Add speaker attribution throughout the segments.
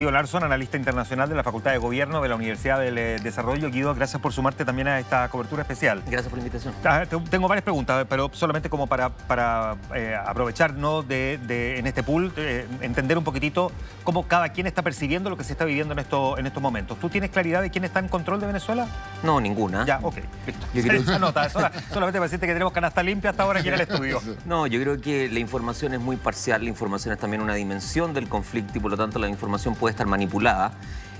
Speaker 1: Guido Larsson, analista internacional de la Facultad de Gobierno de la Universidad del Desarrollo. Guido, gracias por sumarte también a esta cobertura especial.
Speaker 2: Gracias por la invitación.
Speaker 1: Tengo varias preguntas, pero solamente como para aprovechar, ¿no? en este pool, entender un poquitito cómo cada quien está percibiendo lo que se está viviendo en estos momentos. ¿Tú tienes claridad de quién está en control de Venezuela?
Speaker 2: No, ninguna.
Speaker 1: Ya, ok, listo.
Speaker 2: Yo creo...
Speaker 1: Esa nota, solamente para decirte que tenemos canasta limpia hasta ahora aquí en el estudio.
Speaker 2: No, yo creo que la información es muy parcial, la información es también una dimensión del conflicto y por lo tanto la información puede estar manipulada.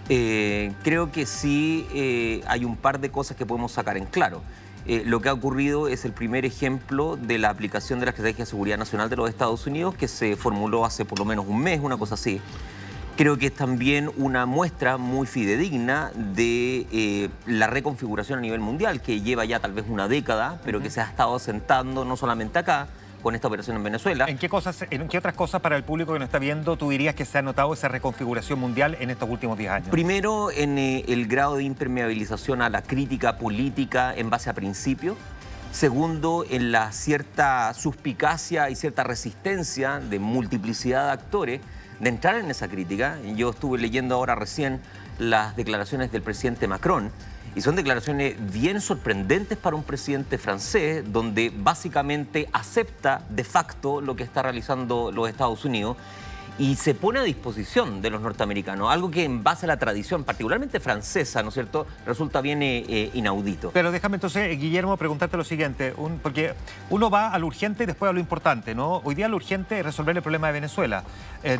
Speaker 2: Creo que sí hay un par de cosas que podemos sacar en claro. Lo que ha ocurrido es el primer ejemplo de la aplicación de la Estrategia de Seguridad Nacional de los Estados Unidos, que se formuló hace por lo menos un mes, una cosa así. Creo que es también una muestra muy fidedigna de la reconfiguración a nivel mundial, que lleva ya tal vez una década, pero que se ha estado asentando no solamente acá, con esta operación en Venezuela.
Speaker 1: ¿En qué otras cosas para el público que nos está viendo tú dirías que se ha notado esa reconfiguración mundial en estos últimos 10 años?
Speaker 2: Primero, en el grado de impermeabilización a la crítica política en base a principios. Segundo, en la cierta suspicacia y cierta resistencia de multiplicidad de actores de entrar en esa crítica. Yo estuve leyendo ahora recién las declaraciones del presidente Macron, y son declaraciones bien sorprendentes para un presidente francés, donde básicamente acepta de facto lo que está realizando los Estados Unidos y se pone a disposición de los norteamericanos, algo que en base a la tradición, particularmente francesa, ¿no es cierto?, resulta bien inaudito.
Speaker 1: Pero déjame entonces, Guillermo, preguntarte lo siguiente, porque uno va a lo urgente y después a lo importante, ¿no? Hoy día lo urgente es resolver el problema de Venezuela.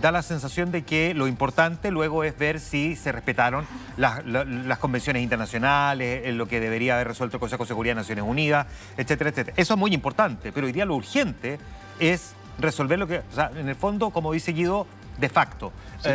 Speaker 1: Da la sensación de que lo importante luego es ver si se respetaron las convenciones internacionales, lo que debería haber resuelto el Consejo de Seguridad de Naciones Unidas, etcétera, etcétera. Eso es muy importante, pero hoy día lo urgente es resolver lo que, o sea, en el fondo, como dice Guido, de facto. Sí.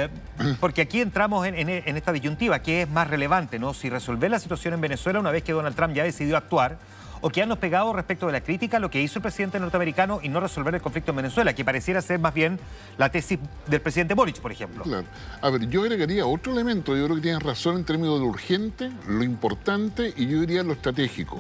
Speaker 1: Porque aquí entramos en esta disyuntiva, que es más relevante, ¿no? Si resolver la situación en Venezuela una vez que Donald Trump ya decidió actuar, o quedarnos pegados respecto de la crítica a lo que hizo el presidente norteamericano y no resolver el conflicto en Venezuela, que pareciera ser más bien la tesis del presidente Boric, por ejemplo.
Speaker 3: Claro. A ver, yo agregaría otro elemento. Yo creo que tienes razón en términos de lo urgente, lo importante y yo diría lo estratégico.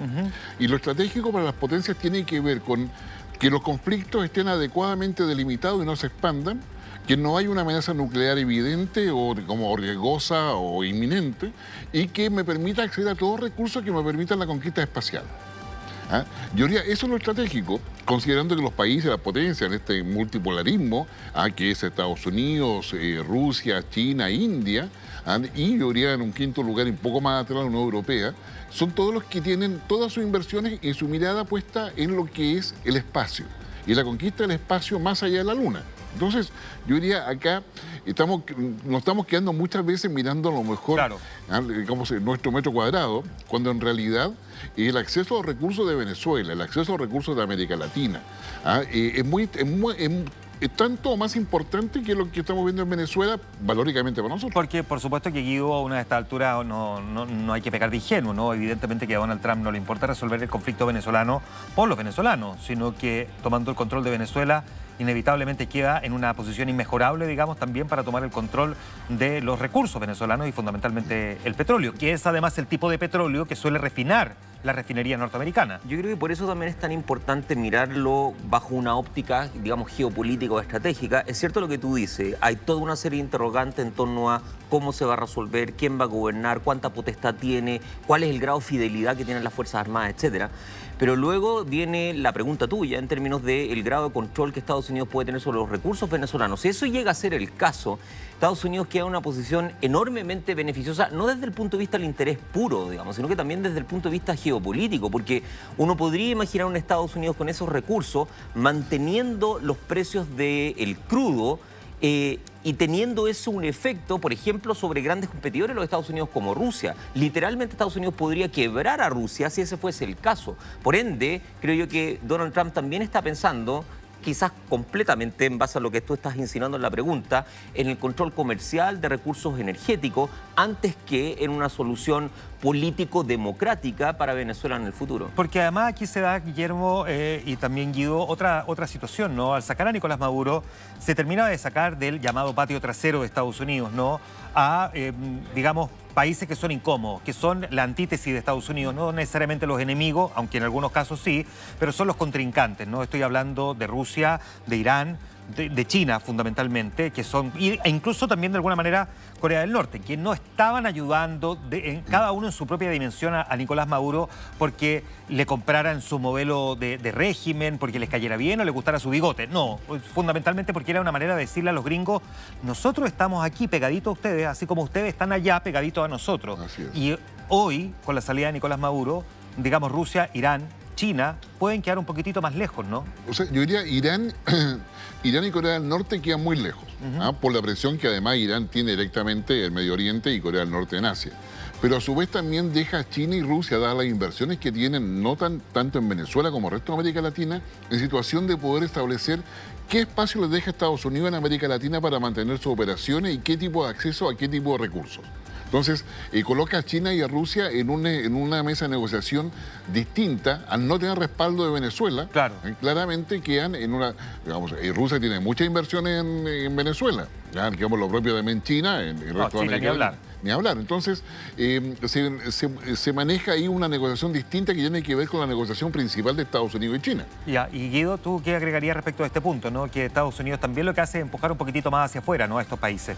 Speaker 3: Y lo estratégico para las potencias tiene que ver con que los conflictos estén adecuadamente delimitados y no se expandan, que no hay una amenaza nuclear evidente o como riesgosa o inminente y que me permita acceder a todos los recursos que me permitan la conquista espacial. Yo diría, eso es lo estratégico, considerando que los países, las potencias en este multipolarismo, que es Estados Unidos, Rusia, China, India, y yo diría en un quinto lugar, un poco más atrás, la Unión Europea, son todos los que tienen todas sus inversiones y su mirada puesta en lo que es el espacio y la conquista del espacio más allá de la Luna. Entonces, yo diría, acá nos estamos quedando muchas veces mirando a lo mejor,
Speaker 1: claro,
Speaker 3: digamos, nuestro metro cuadrado, cuando en realidad el acceso a los recursos de Venezuela, el acceso a los recursos de América Latina, es tanto o más importante que lo que estamos viendo en Venezuela, valóricamente para nosotros.
Speaker 1: Porque por supuesto que Guido a una de estas alturas no hay que pecar de ingenuo, ¿no? Evidentemente que a Donald Trump no le importa resolver el conflicto venezolano por los venezolanos, sino que tomando el control de Venezuela inevitablemente queda en una posición inmejorable, digamos, también para tomar el control de los recursos venezolanos y fundamentalmente el petróleo, que es además el tipo de petróleo que suele refinar la refinería norteamericana.
Speaker 2: Yo creo que por eso también es tan importante mirarlo bajo una óptica, digamos, geopolítica o estratégica. Es cierto lo que tú dices, hay toda una serie de interrogantes en torno a cómo se va a resolver, quién va a gobernar, cuánta potestad tiene, cuál es el grado de fidelidad que tienen las Fuerzas Armadas, etcétera. Pero luego viene la pregunta tuya en términos del grado de control que Estados Unidos puede tener sobre los recursos venezolanos. Si eso llega a ser el caso, Estados Unidos queda en una posición enormemente beneficiosa, no desde el punto de vista del interés puro, digamos, sino que también desde el punto de vista geopolítico, porque uno podría imaginar un Estados Unidos con esos recursos manteniendo los precios del crudo y teniendo eso un efecto, por ejemplo, sobre grandes competidores de los Estados Unidos como Rusia. Literalmente Estados Unidos podría quebrar a Rusia si ese fuese el caso. Por ende, creo yo que Donald Trump también está pensando, quizás completamente en base a lo que tú estás insinuando en la pregunta, en el control comercial de recursos energéticos antes que en una solución político-democrática para Venezuela en el futuro.
Speaker 1: Porque además aquí se da, Guillermo y también Guido, otra situación, ¿no? Al sacar a Nicolás Maduro, se termina de sacar del llamado patio trasero de Estados Unidos, ¿no? A, digamos, países que son incómodos, que son la antítesis de Estados Unidos, no necesariamente los enemigos, aunque en algunos casos sí, pero son los contrincantes, ¿no? Estoy hablando de Rusia, de Irán, de China fundamentalmente, que son, e incluso también de alguna manera Corea del Norte, que no estaban ayudando cada uno en su propia dimensión a Nicolás Maduro porque le compraran su modelo de régimen, porque les cayera bien o le gustara su bigote. No, fundamentalmente porque era una manera de decirle a los gringos, nosotros estamos aquí pegaditos a ustedes, así como ustedes están allá pegaditos a nosotros.
Speaker 3: Así es.
Speaker 1: Y hoy, con la salida de Nicolás Maduro, digamos Rusia, Irán, China, pueden quedar un poquitito más lejos, ¿no?
Speaker 3: O sea, yo diría Irán y Corea del Norte quedan muy lejos, por la presión que además Irán tiene directamente en Medio Oriente y Corea del Norte en Asia. Pero a su vez también deja a China y Rusia, dadas las inversiones que tienen, no tanto en Venezuela como el resto de América Latina, en situación de poder establecer qué espacio les deja Estados Unidos en América Latina para mantener sus operaciones y qué tipo de acceso a qué tipo de recursos. Entonces, coloca a China y a Rusia en una mesa de negociación distinta al no tener respaldo de Venezuela.
Speaker 1: Claro.
Speaker 3: Claramente quedan en una... Digamos, Rusia tiene muchas inversiones en Venezuela. Ya, digamos, lo propio también China, en el resto de
Speaker 1: China,
Speaker 3: América Latina. Ni hablar. Entonces, se maneja ahí una negociación distinta que tiene que ver con la negociación principal de Estados Unidos y China.
Speaker 1: Ya, y Guido, ¿tú qué agregarías respecto a este punto, ¿no? Que Estados Unidos también lo que hace es empujar un poquitito más hacia afuera, ¿no? A estos países.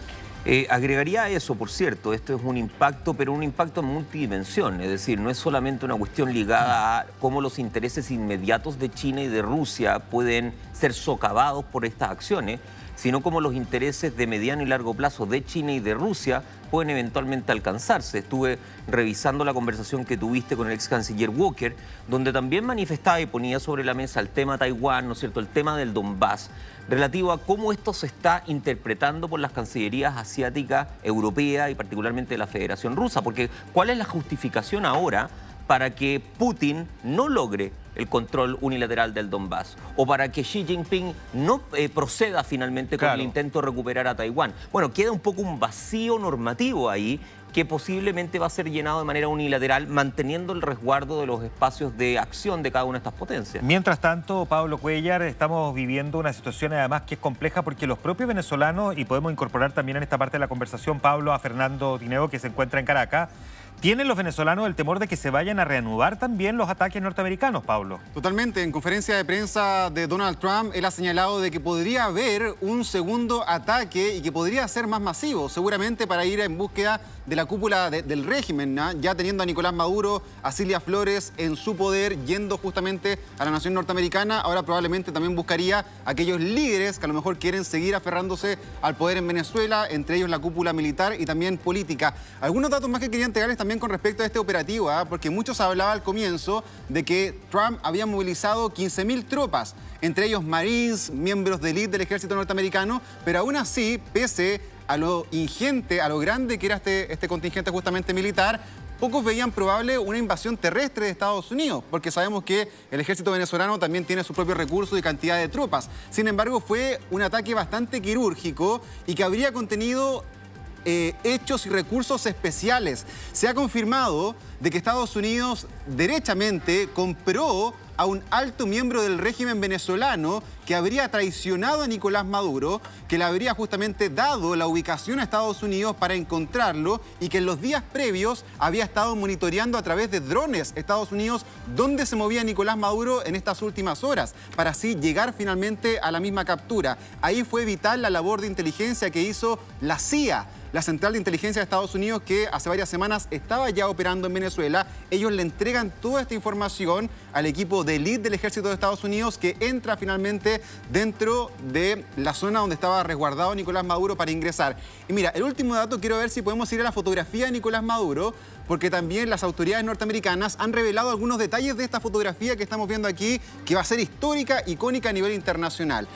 Speaker 2: Agregaría eso, por cierto, esto es un impacto, pero un impacto en multidimensión, es decir, no es solamente una cuestión ligada a cómo los intereses inmediatos de China y de Rusia pueden ser socavados por estas acciones, sino cómo los intereses de mediano y largo plazo de China y de Rusia pueden eventualmente alcanzarse. Estuve revisando la conversación que tuviste con el ex canciller Walker, donde también manifestaba y ponía sobre la mesa el tema Taiwán, ¿no es cierto?, el tema del Donbass, relativo a cómo esto se está interpretando por las cancillerías asiáticas, europea y particularmente de la Federación Rusa. Porque ¿cuál es la justificación ahora para que Putin no logre el control unilateral del Donbass o para que Xi Jinping no proceda finalmente con el intento de recuperar a Taiwán? Bueno, queda un poco un vacío normativo ahí que posiblemente va a ser llenado de manera unilateral, manteniendo el resguardo de los espacios de acción de cada una de estas potencias.
Speaker 1: Mientras tanto, Pablo Cuéllar, estamos viviendo una situación además que es compleja porque los propios venezolanos, y podemos incorporar también en esta parte de la conversación, Pablo, a Fernando Tineo, que se encuentra en Caracas, ¿tienen los venezolanos el temor de que se vayan a reanudar también los ataques norteamericanos, Pablo?
Speaker 4: Totalmente. En conferencia de prensa de Donald Trump, él ha señalado de que podría haber un segundo ataque y que podría ser más masivo, seguramente para ir en búsqueda de la cúpula del régimen, ¿no? Ya teniendo a Nicolás Maduro, a Cilia Flores en su poder, yendo justamente a la nación norteamericana, ahora probablemente también buscaría a aquellos líderes que a lo mejor quieren seguir aferrándose al poder en Venezuela, entre ellos la cúpula militar y también política. Algunos datos más que quería entregarles también con respecto a este operativo, porque muchos hablaban al comienzo de que Trump había movilizado 15.000 tropas, entre ellos Marines, miembros de élite del ejército norteamericano, pero aún así, pese a lo ingente, a lo grande que era este contingente justamente militar, pocos veían probable una invasión terrestre de Estados Unidos, porque sabemos que el ejército venezolano también tiene sus propios recursos y cantidad de tropas. Sin embargo, fue un ataque bastante quirúrgico y que habría contenido hechos y recursos especiales. Se ha confirmado de que Estados Unidos derechamente compró a un alto miembro del régimen venezolano que habría traicionado a Nicolás Maduro, que le habría justamente dado la ubicación a Estados Unidos para encontrarlo y que en los días previos había estado monitoreando a través de drones Estados Unidos dónde se movía Nicolás Maduro en estas últimas horas, para así llegar finalmente a la misma captura. Ahí fue vital la labor de inteligencia que hizo la CIA, la Central de Inteligencia de Estados Unidos, que hace varias semanas estaba ya operando en Venezuela. Ellos le entregan toda esta información al equipo de élite del ejército de Estados Unidos, que entra finalmente dentro de la zona donde estaba resguardado Nicolás Maduro para ingresar. Y mira, el último dato, quiero ver si podemos ir a la fotografía de Nicolás Maduro, porque también las autoridades norteamericanas han revelado algunos detalles de esta fotografía que estamos viendo aquí, que va a ser histórica, icónica a nivel internacional.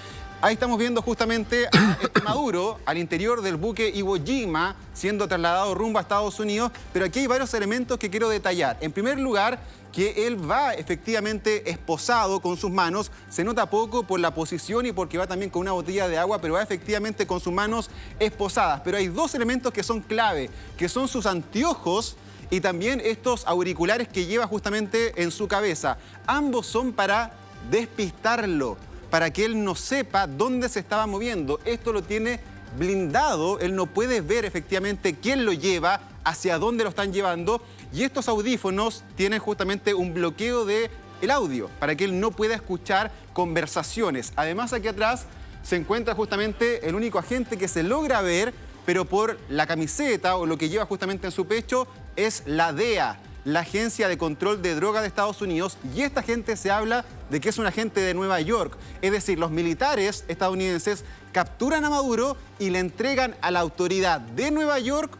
Speaker 4: Ahí estamos viendo justamente a Maduro al interior del buque Iwo Jima siendo trasladado rumbo a Estados Unidos, pero aquí hay varios elementos que quiero detallar. En primer lugar, que él va efectivamente esposado con sus manos, se nota poco por la posición y porque va también con una botella de agua, pero va efectivamente con sus manos esposadas. Pero hay dos elementos que son clave, que son sus anteojos y también estos auriculares que lleva justamente en su cabeza. Ambos son para despistarlo, para que él no sepa dónde se estaba moviendo. Esto lo tiene blindado, él no puede ver efectivamente quién lo lleva, hacia dónde lo están llevando, y estos audífonos tienen justamente un bloqueo del audio, para que él no pueda escuchar conversaciones. Además, aquí atrás se encuentra justamente el único agente que se logra ver, pero por la camiseta o lo que lleva justamente en su pecho, es la DEA, la Agencia de Control de Drogas de Estados Unidos, y esta gente se habla de que es un agente de Nueva York. Es decir, los militares estadounidenses capturan a Maduro y le entregan a la autoridad de Nueva York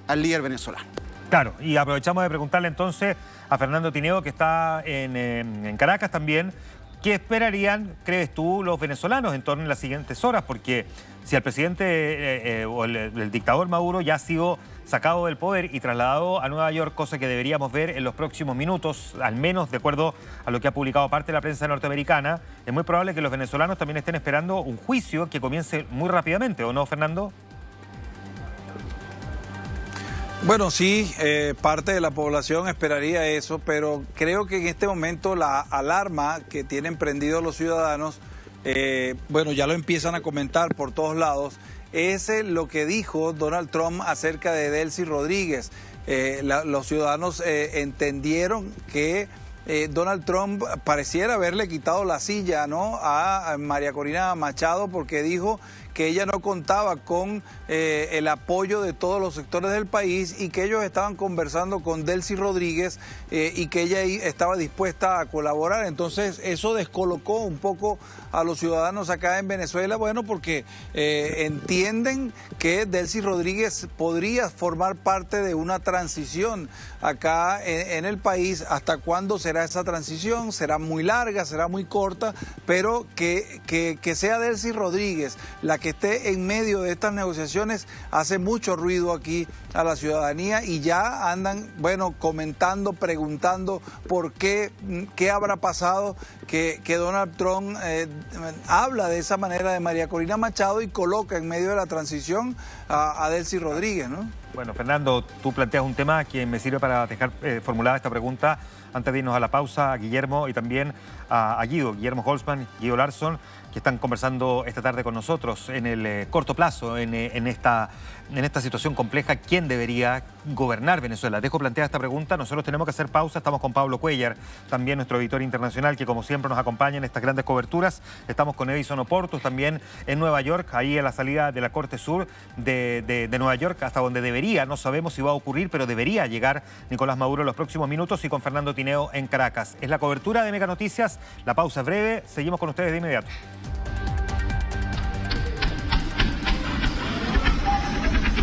Speaker 4: al líder venezolano.
Speaker 1: Claro, y aprovechamos de preguntarle entonces a Fernando Tineo, que está en Caracas también, ¿qué esperarían, crees tú, los venezolanos en torno a las siguientes horas? Porque si el presidente o el dictador Maduro ya ha sido sacado del poder y trasladado a Nueva York, cosa que deberíamos ver en los próximos minutos, al menos de acuerdo a lo que ha publicado parte de la prensa norteamericana, es muy probable que los venezolanos también estén esperando un juicio que comience muy rápidamente, ¿o no, Fernando?
Speaker 5: Bueno, sí, parte de la población esperaría eso, pero creo que en este momento la alarma que tienen prendidos los ciudadanos, bueno, ya lo empiezan a comentar por todos lados, es lo que dijo Donald Trump acerca de Delcy Rodríguez. Los ciudadanos entendieron que Donald Trump pareciera haberle quitado la silla, ¿no?, a María Corina Machado, porque dijo que ella no contaba con el apoyo de todos los sectores del país y que ellos estaban conversando con Delcy Rodríguez y que ella estaba dispuesta a colaborar. Entonces eso descolocó un poco a los ciudadanos acá en Venezuela, bueno, porque entienden que Delcy Rodríguez podría formar parte de una transición acá en el país. ¿Hasta cuándo será esa transición? ¿Será muy larga? ¿Será muy corta? Pero que sea Delcy Rodríguez la que esté en medio de estas negociaciones hace mucho ruido aquí a la ciudadanía y ya andan, bueno, comentando, preguntando por qué habrá pasado que Donald Trump habla de esa manera de María Corina Machado y coloca en medio de la transición a Delcy Rodríguez, ¿no?
Speaker 1: Bueno, Fernando, tú planteas un tema que me sirve para dejar formulada esta pregunta antes de irnos a la pausa, a Guillermo y también a Guillermo Holzman, Guido Larsson, que están conversando esta tarde con nosotros en el corto plazo, en esta situación compleja. ¿Quién debería gobernar Venezuela? Dejo planteada esta pregunta. Nosotros tenemos que hacer pausa. Estamos con Pablo Cuellar, también nuestro editor internacional, que como siempre nos acompaña en estas grandes coberturas. Estamos con Edison Oportus, también en Nueva York, ahí a la salida de la Corte Sur de Nueva York, hasta donde debería, no sabemos si va a ocurrir, pero debería llegar Nicolás Maduro en los próximos minutos, y con Fernando Tineo en Caracas. Es la cobertura de Mega Noticias. La pausa es breve. Seguimos con ustedes de inmediato.